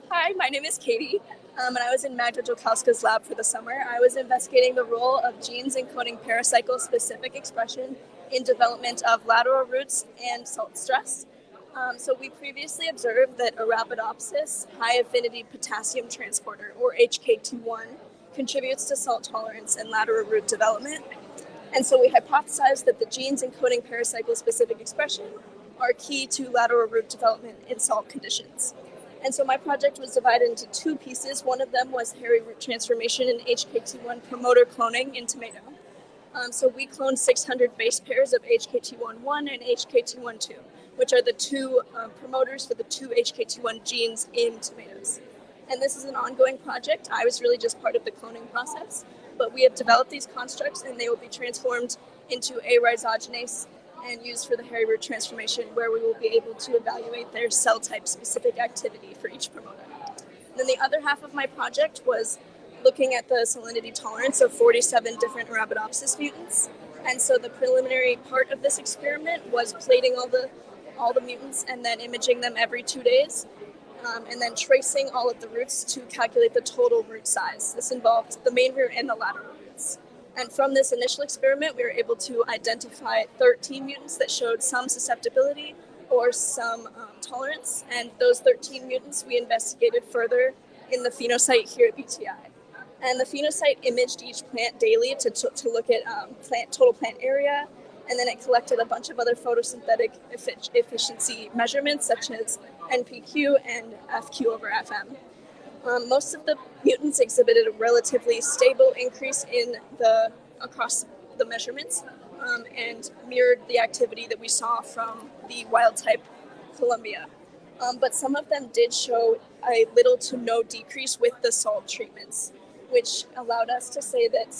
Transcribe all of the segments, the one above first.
Hi, my name is Katie, and I was in Magda Jolkowska's lab for the summer. I was investigating the role of genes encoding paracycle-specific expression in development of lateral roots and salt stress. So we previously observed that Arabidopsis, high-affinity potassium transporter, or HKT1, contributes to salt tolerance and lateral root development. And so we hypothesized that the genes encoding paracycle-specific expression are key to lateral root development in salt conditions. And so my project was divided into two pieces. One of them was hairy root transformation and HKT1 promoter cloning in tomato. So we cloned 600 base pairs of HKT1-1 and HKT1-2, which are the two promoters for the two HKT1 genes in tomatoes. And this is an ongoing project. I was really just part of the cloning process, but we have developed these constructs and they will be transformed into a rhizogenase and used for the hairy root transformation, where we will be able to evaluate their cell type specific activity for each promoter. Then the other half of my project was looking at the salinity tolerance of 47 different Arabidopsis mutants. And so the preliminary part of this experiment was plating all the mutants and then imaging them every 2 days, and then tracing all of the roots to calculate the total root size. This involved the main root and the lateral roots. And from this initial experiment, we were able to identify 13 mutants that showed some susceptibility or some tolerance. And those 13 mutants we investigated further in the phenosite here at BTI. And the phenosite imaged each plant daily to look at total plant area. And then it collected a bunch of other photosynthetic efficiency measurements, such as NPQ and FQ over FM. Most of the mutants exhibited a relatively stable increase across the measurements, and mirrored the activity that we saw from the wild-type Columbia. But some of them did show a little to no decrease with the salt treatments, which allowed us to say that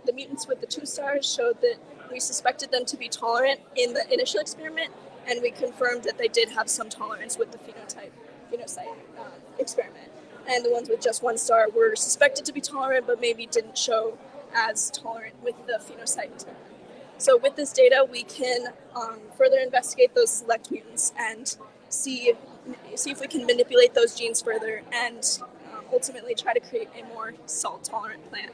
the mutants with the 2 stars showed that we suspected them to be tolerant in the initial experiment, and we confirmed that they did have some tolerance with the phenosite experiment. And the ones with just 1 star were suspected to be tolerant, but maybe didn't show as tolerant with the phenosite. So with this data, we can further investigate those select mutants and see if we can manipulate those genes further and ultimately try to create a more salt-tolerant plant.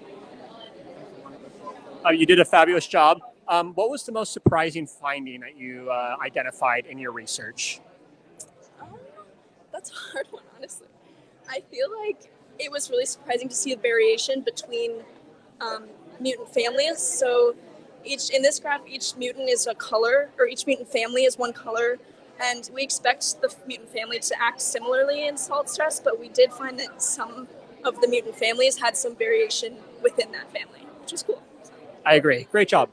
You did a fabulous job. What was the most surprising finding that you identified in your research? That's a hard one, honestly. I feel like it was really surprising to see the variation between mutant families. So in this graph, each mutant is a color, or each mutant family is one color, and we expect the mutant family to act similarly in salt stress, but we did find that some of the mutant families had some variation within that family, which is cool. I agree. Great job.